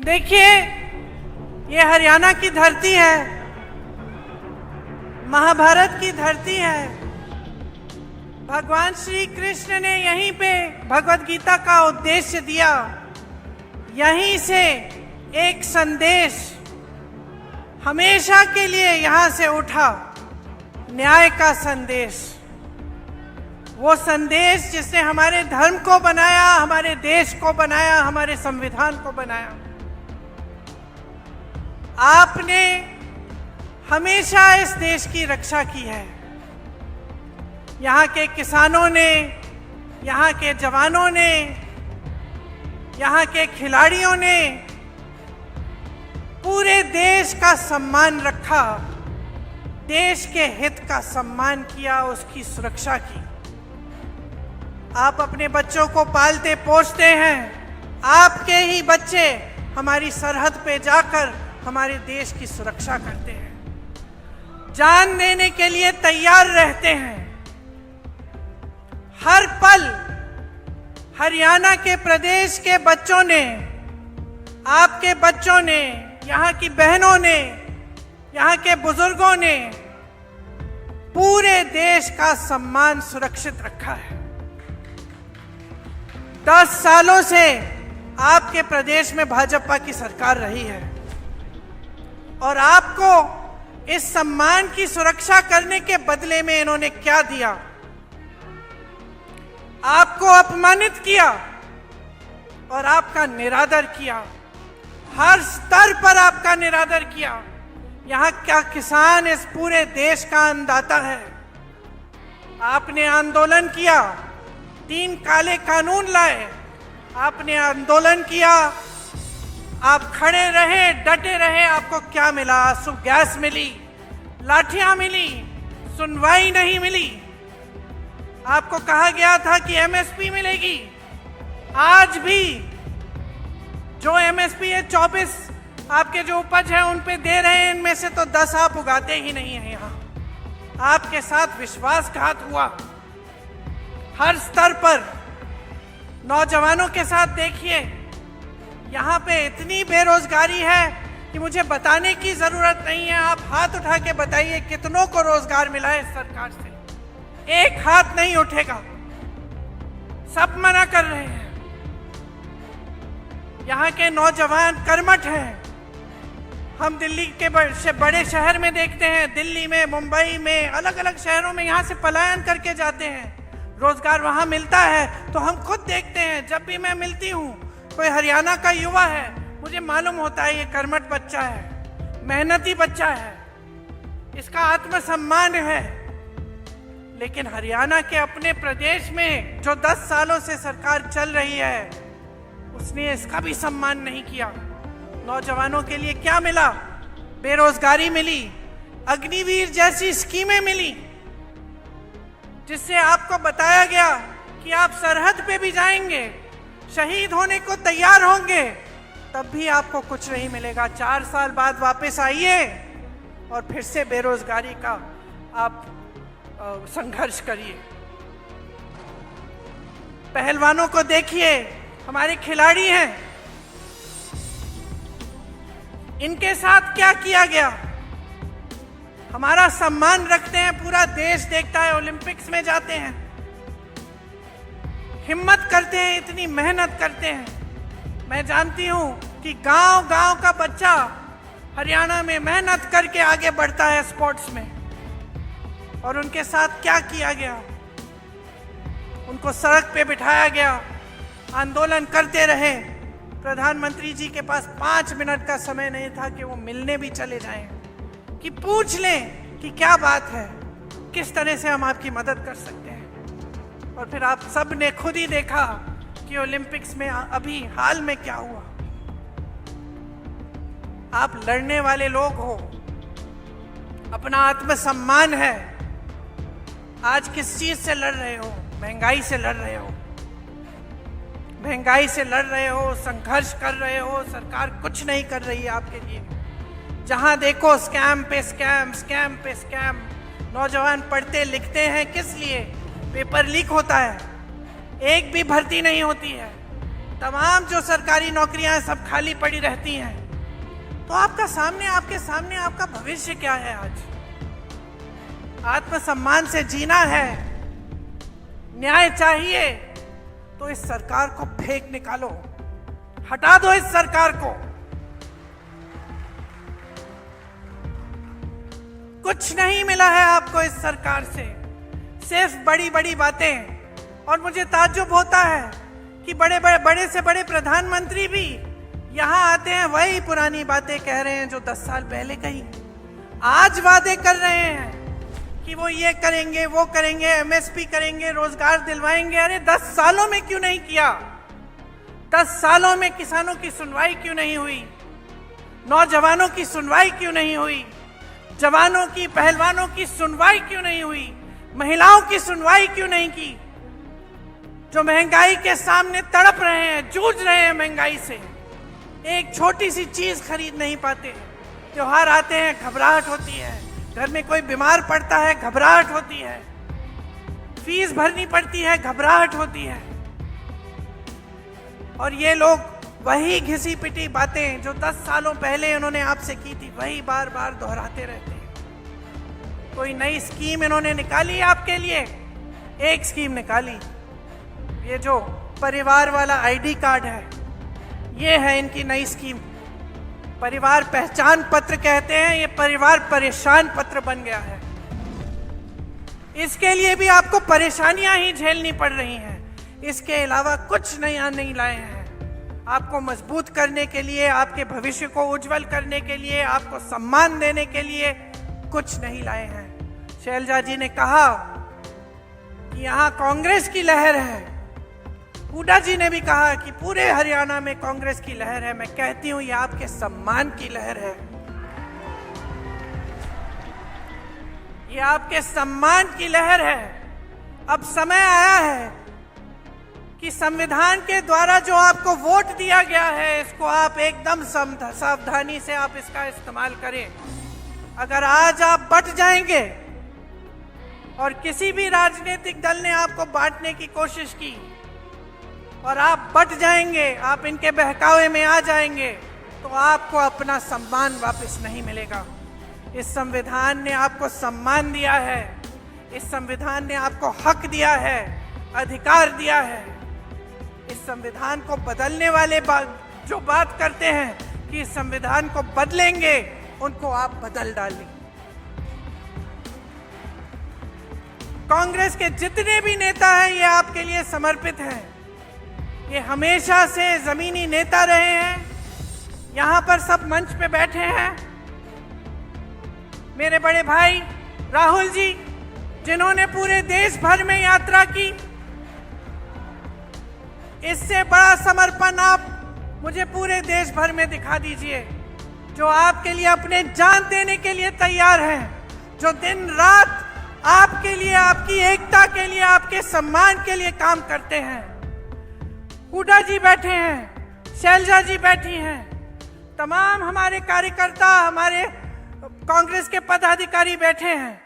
देखिए, ये हरियाणा की धरती है, महाभारत की धरती है। भगवान श्री कृष्ण ने यहीं पे भगवत गीता का उद्देश्य दिया। यहीं से एक संदेश हमेशा के लिए यहां से उठा, न्याय का संदेश। वो संदेश जिसने हमारे धर्म को बनाया, हमारे देश को बनाया, हमारे संविधान को बनाया। आपने हमेशा इस देश की रक्षा की है। यहाँ के किसानों ने, यहाँ के जवानों ने, यहाँ के खिलाड़ियों ने पूरे देश का सम्मान रखा, देश के हित का सम्मान किया, उसकी सुरक्षा की। आप अपने बच्चों को पालते पोसते हैं, आपके ही बच्चे हमारी सरहद पे जाकर हमारे देश की सुरक्षा करते हैं, जान देने के लिए तैयार रहते हैं। हर पल हरियाणा के प्रदेश के बच्चों ने, आपके बच्चों ने, यहाँ की बहनों ने, यहाँ के बुजुर्गों ने पूरे देश का सम्मान सुरक्षित रखा है। 10 सालों से आपके प्रदेश में भाजपा की सरकार रही है और आपको इस सम्मान की सुरक्षा करने के बदले में इन्होंने क्या दिया? आपको अपमानित किया और आपका निरादर किया। हर स्तर पर आपका निरादर किया। यहाँ का किसान इस पूरे देश का अन्नदाता है। आपने आंदोलन किया, 3 काले कानून लाए, आपने आंदोलन किया, आप खड़े रहे, डटे रहे। आपको क्या मिला? आंसू गैस मिली, लाठियां मिली, सुनवाई नहीं मिली। आपको कहा गया था कि एमएसपी मिलेगी। आज भी जो एमएसपी है 24 आपके जो उपज है उन पे दे रहे हैं, इनमें से तो 10 आप उगाते ही नहीं है। यहाँ आपके साथ विश्वासघात हुआ हर स्तर पर। नौजवानों के साथ देखिए, यहाँ पे इतनी बेरोजगारी है कि मुझे बताने की जरूरत नहीं है। आप हाथ उठा के बताइए कितनों को रोजगार मिला है इस सरकार से? एक हाथ नहीं उठेगा, सब मना कर रहे हैं। यहाँ के नौजवान कर्मठ हैं। हम दिल्ली के बड़े शहर में देखते हैं, दिल्ली में, मुंबई में, अलग अलग शहरों में यहाँ से पलायन करके जाते हैं। रोजगार वहाँ मिलता है तो हम खुद देखते हैं। जब भी मैं मिलती हूँ कोई हरियाणा का युवा है, मुझे मालूम होता है ये कर्मठ बच्चा है, मेहनती बच्चा है, इसका आत्मसम्मान है। लेकिन हरियाणा के अपने प्रदेश में जो 10 सालों से सरकार चल रही है, उसने इसका भी सम्मान नहीं किया। नौजवानों के लिए क्या मिला? बेरोजगारी मिली, अग्निवीर जैसी स्कीमें मिली, जिससे आपको बताया गया कि आप सरहद पे भी जाएंगे, शहीद होने को तैयार होंगे, तब भी आपको कुछ नहीं मिलेगा। 4 साल बाद वापस आइए और फिर से बेरोजगारी का आप संघर्ष करिए। पहलवानों को देखिए, हमारे खिलाड़ी हैं, इनके साथ क्या किया गया? हमारा सम्मान रखते हैं, पूरा देश देखता है, ओलंपिक्स में जाते हैं, हिम्मत करते हैं, इतनी मेहनत करते हैं। मैं जानती हूं कि गांव-गांव का बच्चा हरियाणा में मेहनत करके आगे बढ़ता है स्पोर्ट्स में। और उनके साथ क्या किया गया? उनको सड़क पे बिठाया गया, आंदोलन करते रहे। प्रधानमंत्री जी के पास 5 मिनट का समय नहीं था कि वो मिलने भी चले जाएं, कि पूछ लें कि क्या बात है, किस तरह से हम आपकी मदद कर सकते हैं। और फिर आप सब ने खुद ही देखा कि ओलंपिक्स में अभी हाल में क्या हुआ। आप लड़ने वाले लोग हो, अपना आत्मसम्मान है। आज किस चीज से लड़ रहे हो? महंगाई से लड़ रहे हो, महंगाई से लड़ रहे हो, संघर्ष कर रहे हो। सरकार कुछ नहीं कर रही है आपके लिए। जहां देखो स्कैम पे स्कैम, स्कैम पे स्कैम। नौजवान पढ़ते लिखते हैं किस लिए? पेपर लीक होता है, एक भी भर्ती नहीं होती है। तमाम जो सरकारी नौकरियां हैं सब खाली पड़ी रहती हैं। तो आपके सामने आपका भविष्य क्या है? आज आत्मसम्मान से जीना है, न्याय चाहिए, तो इस सरकार को फेंक निकालो, हटा दो इस सरकार को। कुछ नहीं मिला है आपको इस सरकार से, सिर्फ बड़ी बड़ी बातें। और मुझे ताज्जुब होता है कि बड़े से बड़े प्रधानमंत्री भी यहां आते हैं, वही पुरानी बातें कह रहे हैं जो 10 साल पहले कही। आज वादे कर रहे हैं कि वो ये करेंगे, वो करेंगे, एमएसपी करेंगे, रोजगार दिलवाएंगे। अरे 10 सालों में क्यों नहीं किया? 10 सालों में किसानों की सुनवाई क्यों नहीं हुई? नौजवानों की सुनवाई क्यों नहीं हुई? जवानों की, पहलवानों की सुनवाई क्यों नहीं हुई? महिलाओं की सुनवाई क्यों नहीं की? जो महंगाई के सामने तड़प रहे हैं, जूझ रहे हैं महंगाई से, एक छोटी सी चीज खरीद नहीं पाते। त्योहार आते हैं, घबराहट होती है, घर में कोई बीमार पड़ता है, घबराहट होती है, फीस भरनी पड़ती है, घबराहट होती है। और ये लोग वही घिसी पिटी बातें जो 10 सालों पहले उन्होंने आपसे की थी, वही बार बार दोहराते रहते हैं। कोई नई स्कीम इन्होंने निकाली आपके लिए? एक स्कीम निकाली, ये जो परिवार वाला आईडी कार्ड है, ये है इनकी नई स्कीम। परिवार पहचान पत्र कहते हैं, ये परिवार परेशान पत्र बन गया है। इसके लिए भी आपको परेशानियां ही झेलनी पड़ रही हैं। इसके अलावा कुछ नया नहीं लाए हैं। आपको मजबूत करने के लिए, आपके भविष्य को उज्जवल करने के लिए, आपको सम्मान देने के लिए कुछ नहीं लाए हैं। शैलजा जी ने कहा कि यहाँ कांग्रेस की लहर है। हुड्डा जी ने भी कहा कि पूरे हरियाणा में कांग्रेस की लहर है। मैं कहती हूं ये आपके सम्मान की लहर है, ये आपके सम्मान की लहर है। अब समय आया है कि संविधान के द्वारा जो आपको वोट दिया गया है, इसको आप एकदम सावधानी से आप इसका इस्तेमाल करें। अगर आज आप बट जाएंगे और किसी भी राजनीतिक दल ने आपको बांटने की कोशिश की और आप बट जाएंगे, आप इनके बहकावे में आ जाएंगे, तो आपको अपना सम्मान वापस नहीं मिलेगा। इस संविधान ने आपको सम्मान दिया है, इस संविधान ने आपको हक दिया है, अधिकार दिया है। इस संविधान को बदलने वाले जो बात करते हैं कि इस संविधान को बदलेंगे, उनको आप बदल डालें। कांग्रेस के जितने भी नेता हैं, ये आपके लिए समर्पित हैं। ये हमेशा से जमीनी नेता रहे हैं, यहां पर सब मंच पे बैठे हैं। मेरे बड़े भाई राहुल जी, जिन्होंने पूरे देश भर में यात्रा की, इससे बड़ा समर्पण आप मुझे पूरे देश भर में दिखा दीजिए। जो आपके लिए अपने जान देने के लिए तैयार हैं, जो दिन रात आपके लिए, आपकी एकता के लिए, आपके सम्मान के लिए काम करते हैं। हुड्डा जी बैठे हैं, शैलजा जी बैठी हैं, तमाम हमारे कार्यकर्ता, हमारे कांग्रेस के पदाधिकारी बैठे हैं।